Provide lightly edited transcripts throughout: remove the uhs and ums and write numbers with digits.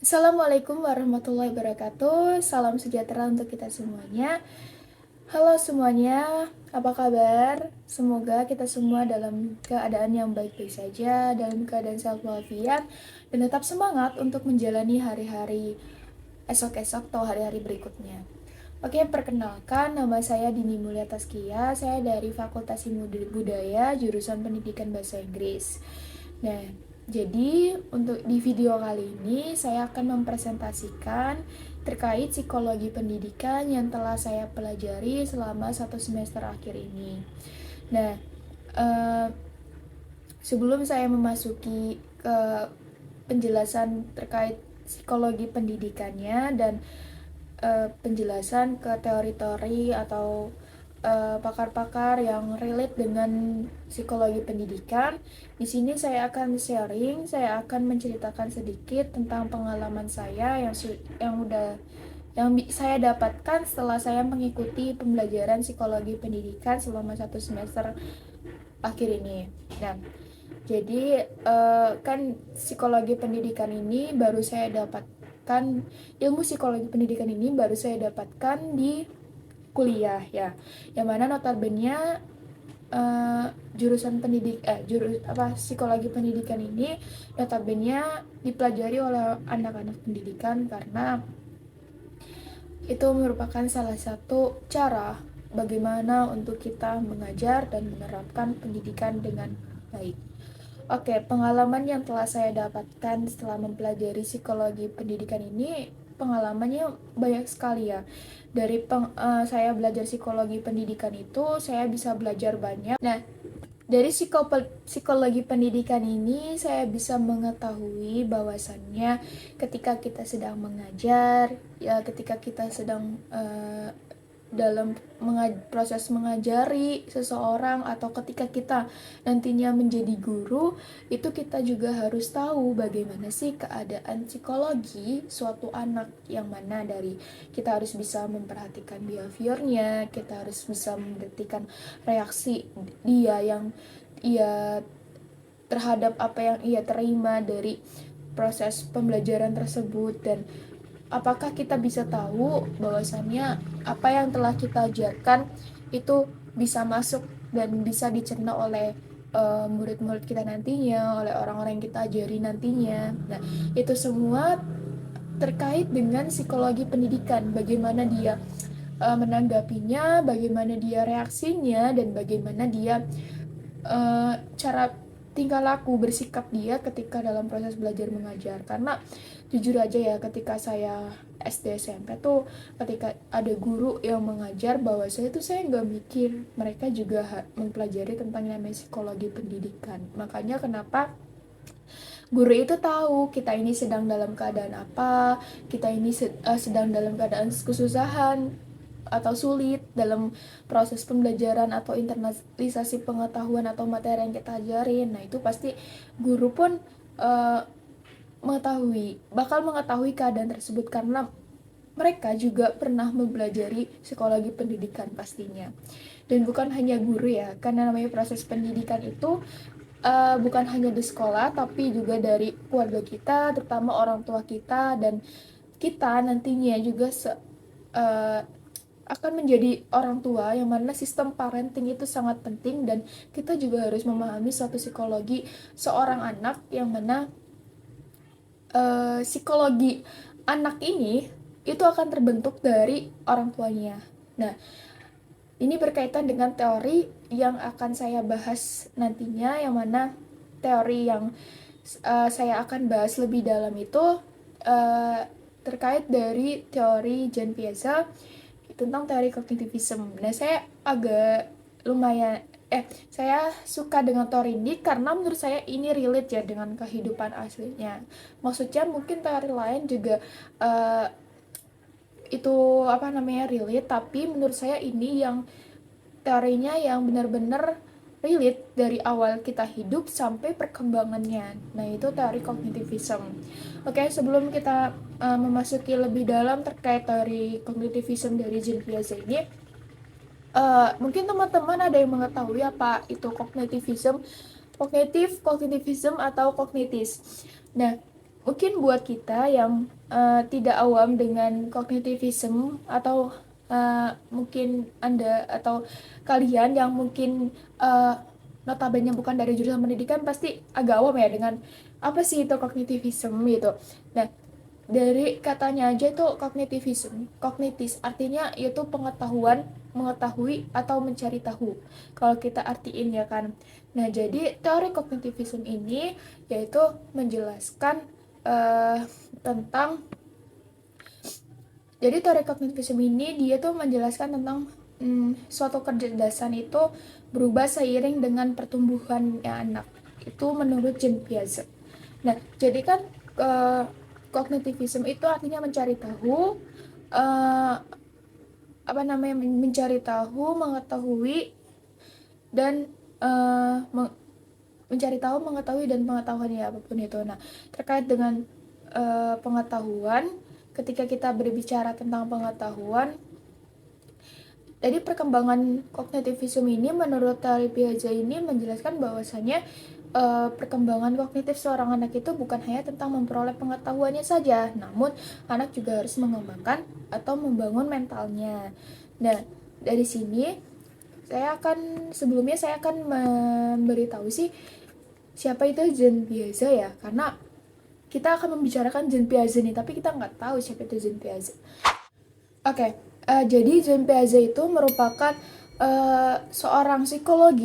Assalamualaikum warahmatullahi wabarakatuh. Salam sejahtera untuk kita semuanya. Halo semuanya, apa kabar? Semoga kita semua dalam keadaan yang baik-baik saja, dalam keadaan sehat walafiat, dan tetap semangat untuk menjalani hari-hari esok-esok atau hari-hari berikutnya. Oke, perkenalkan nama saya Dini Mulia Taskia. Saya dari Fakultas Ilmu Budaya, jurusan Pendidikan Bahasa Inggris. Nah, jadi untuk di video kali ini saya akan mempresentasikan terkait psikologi pendidikan yang telah saya pelajari selama 1 semester akhir ini. Nah, eh, sebelum saya memasuki ke penjelasan terkait psikologi pendidikannya dan penjelasan ke teori-teori atau pakar-pakar yang relate dengan psikologi pendidikan. Di sini saya akan sharing, saya akan menceritakan sedikit tentang pengalaman saya yang saya dapatkan setelah saya mengikuti pembelajaran psikologi pendidikan selama 1 semester akhir ini. Nah, jadi kan psikologi pendidikan ini baru saya dapatkan ilmu psikologi pendidikan ini baru saya dapatkan di kuliah ya. Yang mana notabene jurusan psikologi pendidikan ini notabene dipelajari oleh anak-anak pendidikan karena itu merupakan salah satu cara bagaimana untuk kita mengajar dan menerapkan pendidikan dengan baik. Oke, pengalaman yang telah saya dapatkan setelah mempelajari psikologi pendidikan ini, pengalamannya banyak sekali ya. Saya belajar psikologi pendidikan itu, saya bisa belajar banyak. Nah, dari psikologi pendidikan ini, saya bisa mengetahui bahwasannya ketika kita sedang mengajar, ya ketika kita sedang dalam proses mengajari seseorang atau ketika kita nantinya menjadi guru, itu kita juga harus tahu bagaimana sih keadaan psikologi suatu anak, yang mana dari kita harus bisa memperhatikan behaviornya, kita harus bisa memperhatikan reaksi dia yang ia terhadap apa yang ia terima dari proses pembelajaran tersebut, dan apakah kita bisa tahu bahwasannya apa yang telah kita ajarkan itu bisa masuk dan bisa dicerna oleh murid-murid kita nantinya, oleh orang-orang yang kita ajari nantinya. Nah, itu semua terkait dengan psikologi pendidikan, bagaimana dia menanggapinya, bagaimana dia reaksinya, dan bagaimana dia cara tingkah laku bersikap dia ketika dalam proses belajar mengajar. Karena jujur aja ya, ketika saya SD SMP tuh, ketika ada guru yang mengajar bahwa saya nggak mikir mereka juga mempelajari tentang yang namanya psikologi pendidikan. Makanya kenapa guru itu tahu kita ini sedang dalam keadaan apa, kita ini sedang dalam keadaan kesusahan atau sulit dalam proses pembelajaran atau internalisasi pengetahuan atau materi yang kita ajarin. Nah, itu pasti guru pun uh, bakal mengetahui keadaan tersebut karena mereka juga pernah mempelajari psikologi pendidikan pastinya. Dan bukan hanya guru ya, karena namanya proses pendidikan itu bukan hanya di sekolah, tapi juga dari keluarga kita, terutama orang tua kita, dan kita nantinya juga uh, akan menjadi orang tua, yang mana sistem parenting itu sangat penting, dan kita juga harus memahami suatu psikologi seorang anak, yang mana psikologi anak ini itu akan terbentuk dari orang tuanya. Nah, ini berkaitan dengan teori yang akan saya bahas nantinya, yang mana teori yang saya akan bahas lebih dalam itu uh, terkait dari teori Jean Piaget tentang teori kognitivisme. Nah, saya agak lumayan saya suka dengan teori ini karena menurut saya ini relate ya dengan kehidupan aslinya. Maksudnya mungkin teori lain juga uh, itu apa namanya relate, tapi menurut saya ini yang teorinya yang benar-benar relate dari awal kita hidup sampai perkembangannya. Nah, itu teori kognitivisme. Oke, sebelum kita memasuki lebih dalam terkait teori kognitivisme dari Jean Piaget ini, mungkin teman-teman ada yang mengetahui apa itu kognitivisme, kognitivisme atau kognitis. Nah, mungkin buat kita yang tidak awam dengan kognitivism, atau mungkin Anda atau kalian yang mungkin notabene bukan dari jurusan pendidikan, pasti agak awam ya dengan apa sih itu kognitivism gitu. Nah, dari katanya aja itu kognitivism, kognitis artinya yaitu pengetahuan, mengetahui atau mencari tahu kalau kita artiin ya kan. Nah, jadi teori kognitivism ini yaitu menjelaskan tentang, jadi teori kognitivism ini dia tuh menjelaskan tentang suatu kecerdasan itu berubah seiring dengan pertumbuhannya anak. Itu menurut Jean Piaget. Nah, jadi kan kognitivism itu artinya mencari tahu, mencari tahu, mengetahui, dan mencari tahu, mengetahui, dan pengetahuan ya apapun itu. Nah, terkait dengan pengetahuan, ketika kita berbicara tentang pengetahuan, jadi perkembangan kognitivism ini menurut teori Piaget ini menjelaskan bahwasanya perkembangan kognitif seorang anak itu bukan hanya tentang memperoleh pengetahuannya saja, namun anak juga harus mengembangkan atau membangun mentalnya. Nah, dari sini saya akan memberitahu sih siapa itu Jean Piaget ya, karena kita akan membicarakan Jean Piaget nih, tapi kita nggak tahu siapa itu Jean Piaget. Oke, jadi Jean Piaget itu merupakan seorang psikolog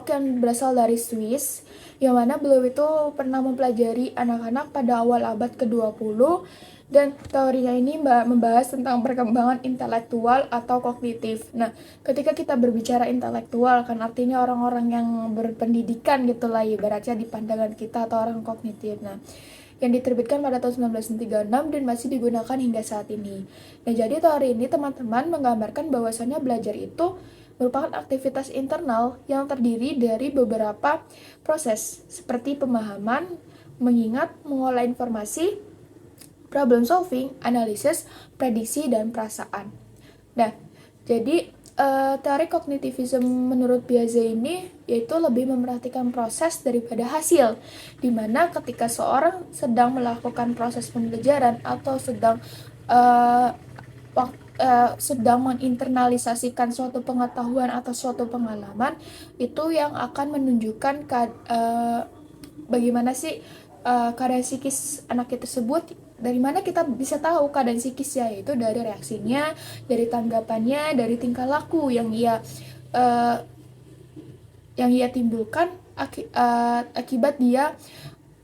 yang berasal dari Swiss, yang mana beliau itu pernah mempelajari anak-anak pada awal abad ke-20, dan teorinya ini membahas tentang perkembangan intelektual atau kognitif. Nah, ketika kita berbicara intelektual kan artinya orang-orang yang berpendidikan gitulah ibaratnya di pandangan kita, atau orang kognitif. Nah, yang diterbitkan pada tahun 1936 dan masih digunakan hingga saat ini. Nah, jadi teori ini teman-teman menggambarkan bahwasannya belajar itu merupakan aktivitas internal yang terdiri dari beberapa proses seperti pemahaman, mengingat, mengolah informasi, problem solving, analisis, prediksi, dan perasaan. Nah, jadi teori kognitivism menurut Piaget ini yaitu lebih memperhatikan proses daripada hasil, dimana ketika seorang sedang melakukan proses pembelajaran atau sedang menginternalisasikan suatu pengetahuan atau suatu pengalaman, itu yang akan menunjukkan bagaimana sih keadaan psikis anak tersebut. Dari mana kita bisa tahu keadaan psikisnya? Yaitu dari reaksinya, dari tanggapannya, dari tingkah laku yang ia timbulkan akibat dia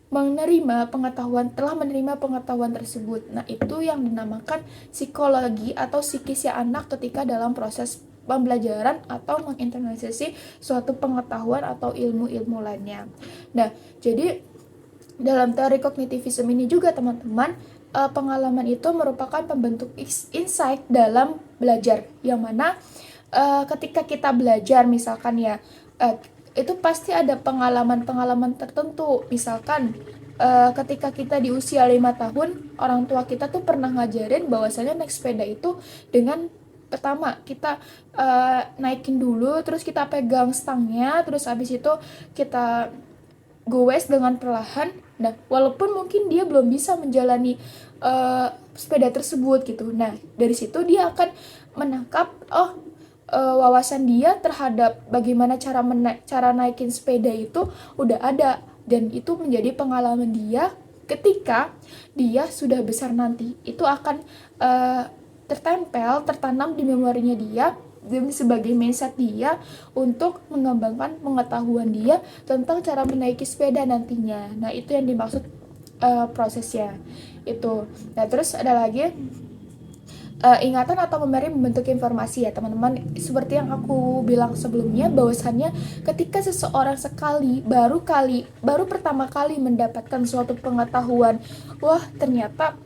telah menerima pengetahuan tersebut. Nah, itu yang dinamakan psikologi atau psikisnya anak ketika dalam proses pembelajaran atau menginternalisasi suatu pengetahuan atau ilmu-ilmu lainnya. Nah, jadi dalam teori kognitivism ini juga teman-teman, pengalaman itu merupakan pembentuk insight dalam belajar, yang mana ketika kita belajar misalkan ya, itu pasti ada pengalaman-pengalaman tertentu. Misalkan ketika kita di usia 5 tahun, orang tua kita tuh pernah ngajarin bahwasanya naik sepeda itu dengan pertama kita naikin dulu, terus kita pegang stangnya, terus habis itu kita goes dengan perlahan. Nah, walaupun mungkin dia belum bisa menjalani sepeda tersebut gitu. Nah, dari situ dia akan menangkap wawasan dia terhadap bagaimana cara naikin sepeda itu udah ada, dan itu menjadi pengalaman dia ketika dia sudah besar nanti. Itu akan tertanam di memorinya dia, sebagai mindset dia untuk mengembangkan pengetahuan dia tentang cara menaiki sepeda nantinya. Nah, itu yang dimaksud prosesnya itu. Nah, terus ada lagi ingatan atau memori membentuk informasi ya teman-teman. Seperti yang aku bilang sebelumnya, bahwasannya ketika seseorang baru pertama kali mendapatkan suatu pengetahuan, wah ternyata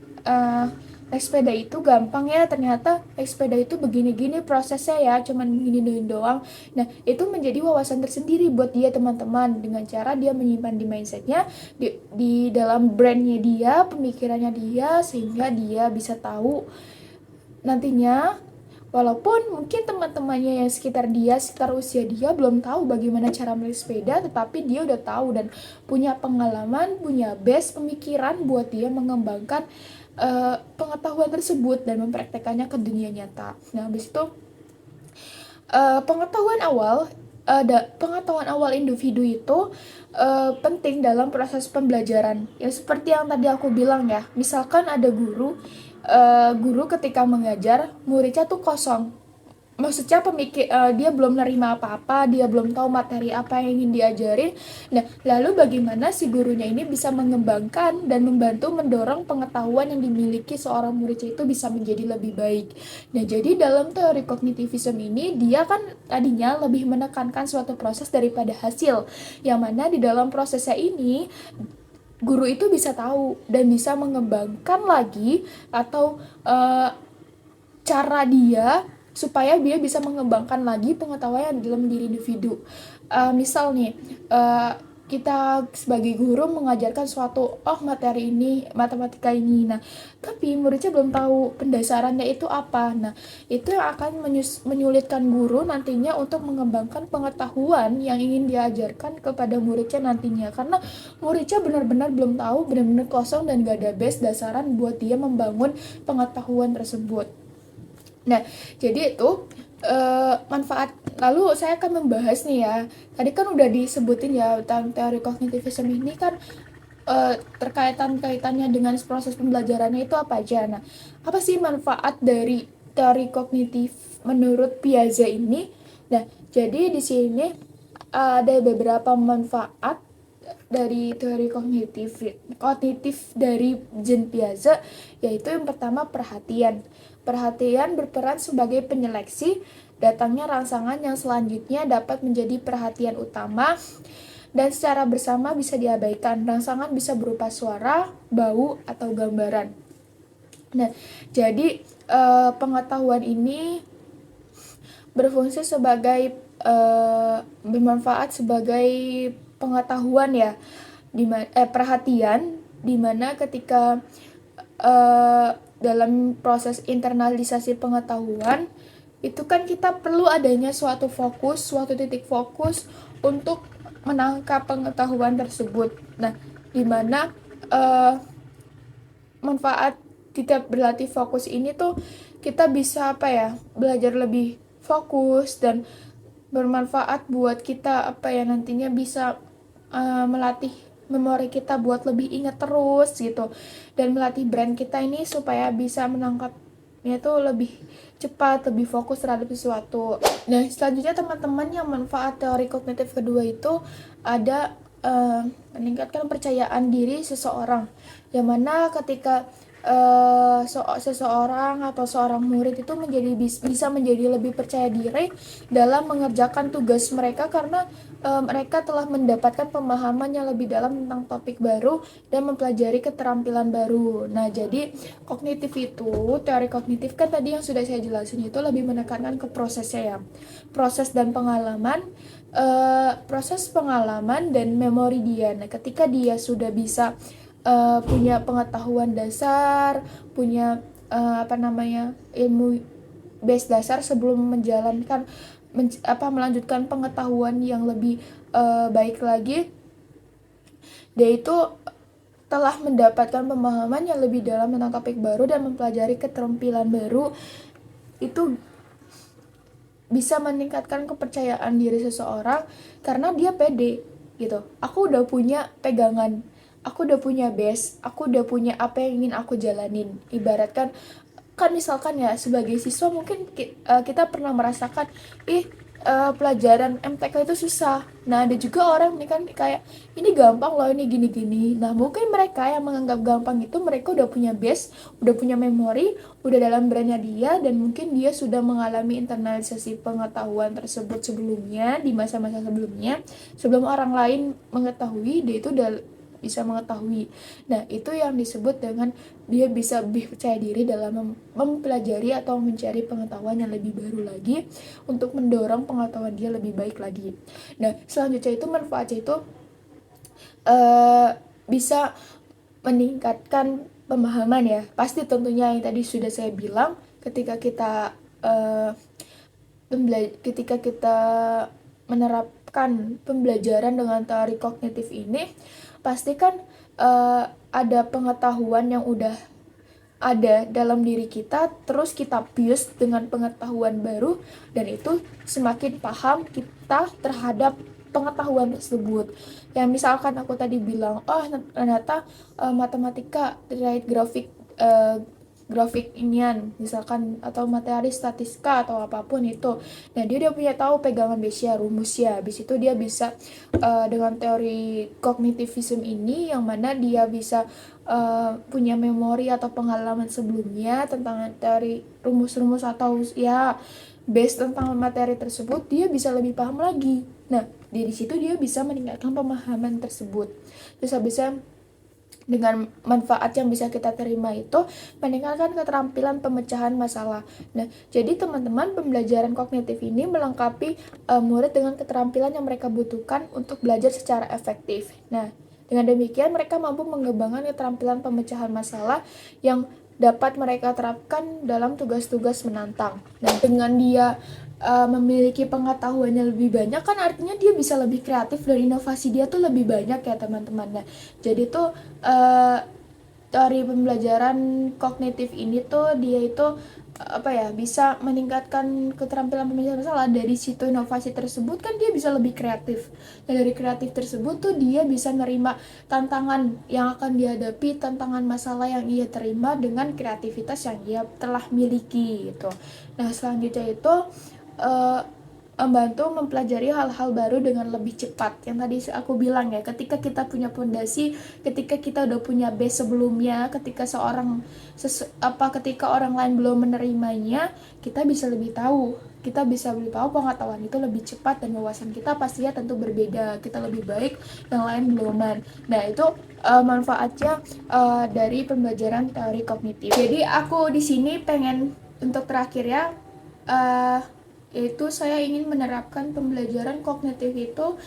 naik sepeda itu gampang ya, ternyata naik sepeda itu begini-gini prosesnya ya, cuman gini doang. Nah, itu menjadi wawasan tersendiri buat dia teman-teman, dengan cara dia menyimpan di mindsetnya, di dalam brandnya dia, pemikirannya dia, sehingga dia bisa tahu nantinya Walaupun mungkin teman-temannya yang sekitar usia dia belum tahu bagaimana cara menaiki sepeda, tetapi dia udah tahu dan punya pengalaman, punya base pemikiran buat dia mengembangkan pengetahuan tersebut dan mempraktekannya ke dunia nyata. Nah, habis itu pengetahuan awal individu itu penting dalam proses pembelajaran. Ya seperti yang tadi aku bilang ya, misalkan ada guru ketika mengajar, muridnya tuh kosong. Maksudnya dia belum nerima apa-apa, dia belum tahu materi apa yang ingin diajarin. Nah, lalu bagaimana si gurunya ini bisa mengembangkan dan membantu mendorong pengetahuan yang dimiliki seorang muridnya itu bisa menjadi lebih baik. Nah, jadi dalam teori kognitivisme ini, dia kan tadinya lebih menekankan suatu proses daripada hasil. Yang mana di dalam prosesnya ini, guru itu bisa tahu dan bisa mengembangkan lagi atau cara dia supaya dia bisa mengembangkan lagi pengetahuan dalam diri individu. Misal nih, kita sebagai guru mengajarkan suatu materi ini, matematika ini. Nah, tapi muridnya belum tahu pendasarannya itu apa. Nah, itu yang akan menyulitkan guru nantinya untuk mengembangkan pengetahuan yang ingin diajarkan kepada muridnya nantinya. Karena muridnya benar-benar belum tahu, benar-benar kosong dan gak ada base dasaran buat dia membangun pengetahuan tersebut. Nah, jadi itu manfaat. Lalu saya akan membahas nih ya. Tadi kan udah disebutin ya tentang teori kognitivisme ini kan kaitannya dengan proses pembelajarannya itu apa aja. Nah, apa sih manfaat dari teori kognitif menurut Piaget ini? Nah, jadi di sini ada beberapa manfaat dari teori kognitif dari Jean Piaget, yaitu yang pertama perhatian. Perhatian berperan sebagai penyeleksi datangnya rangsangan yang selanjutnya dapat menjadi perhatian utama dan secara bersama bisa diabaikan. Rangsangan bisa berupa suara, bau, atau gambaran. Nah, jadi pengetahuan ini berfungsi sebagai bermanfaat sebagai pengetahuan ya, perhatian, dimana ketika dalam proses internalisasi pengetahuan itu kan kita perlu adanya suatu titik fokus untuk menangkap pengetahuan tersebut. Nah, dimana manfaat kita berlatih fokus ini tuh kita bisa belajar lebih fokus dan bermanfaat buat kita nantinya bisa melatih memori kita buat lebih ingat terus gitu, dan melatih brain kita ini supaya bisa menangkapnya tuh lebih cepat, lebih fokus terhadap sesuatu. Nah, selanjutnya teman-teman, yang manfaat teori kognitif kedua itu ada meningkatkan percayaan diri seseorang, yang mana ketika seseorang atau seorang murid itu bisa menjadi lebih percaya diri dalam mengerjakan tugas mereka karena mereka telah mendapatkan pemahaman yang lebih dalam tentang topik baru dan mempelajari keterampilan baru. Nah, jadi teori kognitif kan tadi yang sudah saya jelasin itu lebih menekankan ke prosesnya ya, proses pengalaman dan memori dia. Nah, ketika dia sudah bisa punya pengetahuan dasar, punya ilmu base dasar sebelum melanjutkan pengetahuan yang lebih baik lagi, dia itu telah mendapatkan pemahaman yang lebih dalam tentang topik baru dan mempelajari keterampilan baru. Itu bisa meningkatkan kepercayaan diri seseorang karena dia pede gitu. Aku udah punya pegangan, aku udah punya base, aku udah punya apa yang ingin aku jalanin. Ibaratkan kan misalkan ya, sebagai siswa mungkin kita pernah merasakan pelajaran MTK itu susah. Nah, ada juga orang ini kan kayak ini gampang loh, ini gini-gini. Nah, mungkin mereka yang menganggap gampang itu mereka udah punya base, udah punya memori, udah dalam brainnya dia, dan mungkin dia sudah mengalami internalisasi pengetahuan tersebut sebelumnya di masa-masa sebelumnya, sebelum orang lain mengetahui, dia itu udah bisa mengetahui. Nah, itu yang disebut dengan dia bisa lebih percaya diri dalam mempelajari atau mencari pengetahuan yang lebih baru lagi untuk mendorong pengetahuan dia lebih baik lagi. Nah, selanjutnya itu manfaatnya itu bisa meningkatkan pemahaman ya. Pasti tentunya yang tadi sudah saya bilang, ketika kita uh, ketika kita menerapkan pembelajaran dengan teori kognitif ini, pasti kan ada pengetahuan yang udah ada dalam diri kita, terus kita fuse dengan pengetahuan baru, dan itu semakin paham kita terhadap pengetahuan tersebut. Yang misalkan aku tadi bilang, oh ternyata matematika terkait grafik inian misalkan, atau materi statistika atau apapun itu. Nah, dia udah punya tahu pegangan base-nya, rumusnya. Habis itu dia bisa dengan teori kognitivism ini, yang mana dia bisa punya memori atau pengalaman sebelumnya tentang teori rumus-rumus atau ya base tentang materi tersebut, dia bisa lebih paham lagi. Nah, dari situ dia bisa meningkatkan pemahaman tersebut. Terus bisa dengan manfaat yang bisa kita terima itu meningkatkan keterampilan pemecahan masalah. Nah, jadi teman-teman, pembelajaran kognitif ini melengkapi murid dengan keterampilan yang mereka butuhkan untuk belajar secara efektif. Nah, dengan demikian mereka mampu mengembangkan keterampilan pemecahan masalah yang dapat mereka terapkan dalam tugas-tugas menantang. Nah, dengan dia memiliki pengetahuannya lebih banyak, kan artinya dia bisa lebih kreatif dan inovasi dia tuh lebih banyak ya teman-teman. Nah, jadi tuh teori pembelajaran kognitif ini tuh dia itu bisa meningkatkan keterampilan pemecahan masalah. Dari situ inovasi tersebut kan dia bisa lebih kreatif, dan dari kreatif tersebut tuh dia bisa menerima tantangan yang akan dihadapi, tantangan masalah yang ia terima dengan kreativitas yang ia telah miliki gitu. Nah, selanjutnya itu membantu mempelajari hal-hal baru dengan lebih cepat. Yang tadi aku bilang ya, ketika kita punya fondasi, ketika kita udah punya base sebelumnya, ketika ketika orang lain belum menerimanya, kita bisa lebih tahu. Kita bisa lebih tahu, pengetahuan itu lebih cepat, dan wawasan kita pastinya tentu berbeda. Kita lebih baik, yang lain beluman. Nah, itu manfaatnya dari pembelajaran teori kognitif. Jadi aku di sini pengen untuk terakhir ya, yaitu saya ingin menerapkan pembelajaran kognitif itu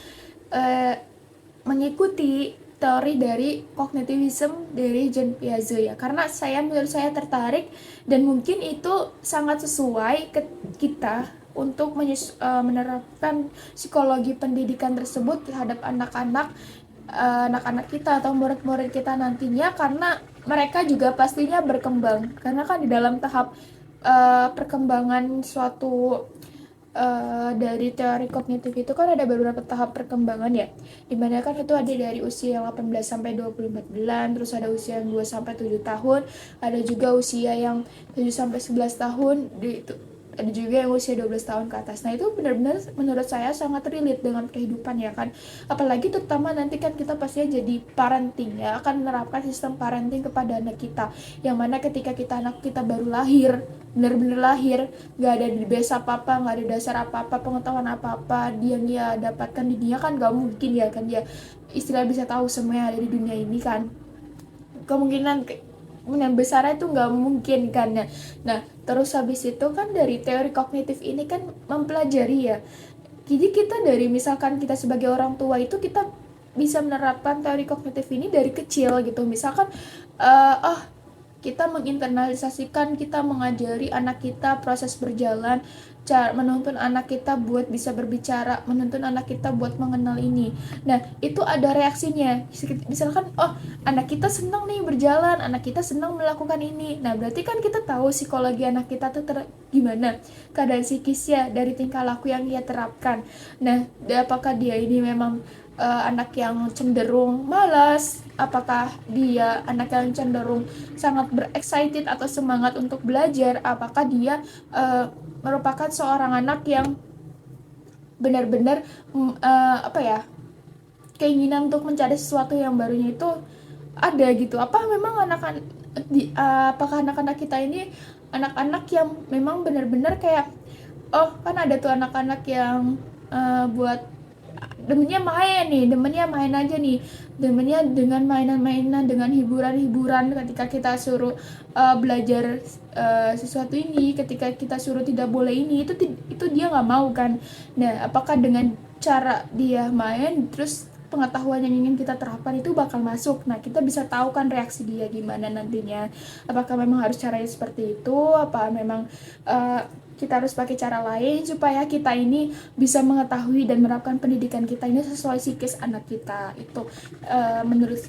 mengikuti teori dari kognitivism dari Jean Piaget ya, karena menurut saya tertarik, dan mungkin itu sangat sesuai ke kita untuk menerapkan psikologi pendidikan tersebut terhadap anak-anak kita atau murid-murid kita nantinya, karena mereka juga pastinya berkembang, karena kan di dalam tahap perkembangan suatu dari teori kognitif itu kan ada beberapa tahap perkembangan ya, dimana kan itu ada dari usia yang 18 sampai 24 bulan, terus ada usia yang 2 sampai 7 tahun, ada juga usia yang 7 sampai 11 tahun, ada juga yang usia 12 tahun ke atas. Nah, itu benar-benar menurut saya sangat relate dengan kehidupan ya kan, apalagi terutama nanti kan kita pastinya jadi parenting ya, akan menerapkan sistem parenting kepada anak kita, yang mana ketika anak kita baru lahir, benar-benar lahir, nggak ada di base apa-apa, nggak ada dasar apa-apa, pengetahuan apa-apa dia dapatkan di dunia, kan nggak mungkin ya kan dia istilah bisa tahu semua yang ada di dunia ini kan, kemungkinan besarnya itu nggak mungkin kan ya. Nah, terus habis itu kan dari teori kognitif ini kan mempelajari ya, jadi kita dari misalkan kita sebagai orang tua itu kita bisa menerapkan teori kognitif ini dari kecil gitu, misalkan kita menginternalisasikan, kita mengajari anak kita proses berjalan, cara menuntun anak kita buat bisa berbicara, menuntun anak kita buat mengenal ini. Nah, itu ada reaksinya. Misalkan, oh, anak kita senang nih berjalan, anak kita senang melakukan ini. Nah, berarti kan kita tahu psikologi anak kita tuh gimana keadaan psikisnya dari tingkah laku yang ia terapkan. Nah, apakah dia ini memang anak yang cenderung malas, apakah dia anak yang cenderung sangat excited atau semangat untuk belajar, apakah dia merupakan seorang anak yang benar-benar keinginan untuk mencari sesuatu yang barunya itu ada gitu. Apakah anak-anak kita ini anak-anak yang memang benar-benar kayak, oh kan ada tuh anak-anak yang buat demennya main aja nih, demennya dengan mainan-mainan, dengan hiburan-hiburan. Ketika kita suruh belajar sesuatu ini, ketika kita suruh tidak boleh ini, itu dia nggak mau kan. Nah, apakah dengan cara dia main terus pengetahuan yang ingin kita terapkan itu bakal masuk. Nah, kita bisa tahu kan reaksi dia gimana nantinya. Apakah memang harus caranya seperti itu, apa memang kita harus pakai cara lain supaya kita ini bisa mengetahui dan menerapkan pendidikan kita ini sesuai psikis anak kita. Itu menurut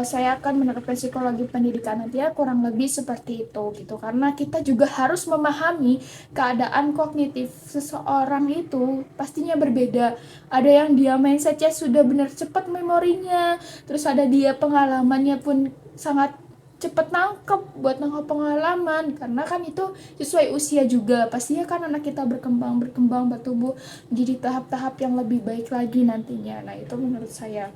saya akan menerapkan psikologi pendidikan nanti ya kurang lebih seperti itu gitu, karena kita juga harus memahami keadaan kognitif seseorang itu pastinya berbeda. Ada yang dia mindsetnya sudah benar cepat memorinya, terus ada dia pengalamannya pun sangat cepet nangkep buat nangkep pengalaman, karena kan itu sesuai usia juga. Pastinya kan anak kita berkembang bertumbuh menjadi tahap-tahap yang lebih baik lagi nantinya. Nah, itu menurut saya.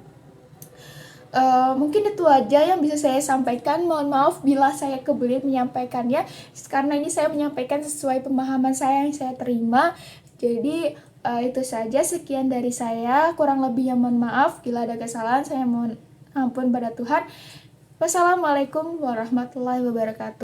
Mungkin itu aja yang bisa saya sampaikan. Mohon maaf bila saya kebelit menyampaikannya, karena ini saya menyampaikan sesuai pemahaman saya yang saya terima. Jadi itu saja, sekian dari saya. Kurang lebihnya mohon maaf. Bila ada kesalahan, saya mohon ampun pada Tuhan. Wassalamualaikum warahmatullahi wabarakatuh.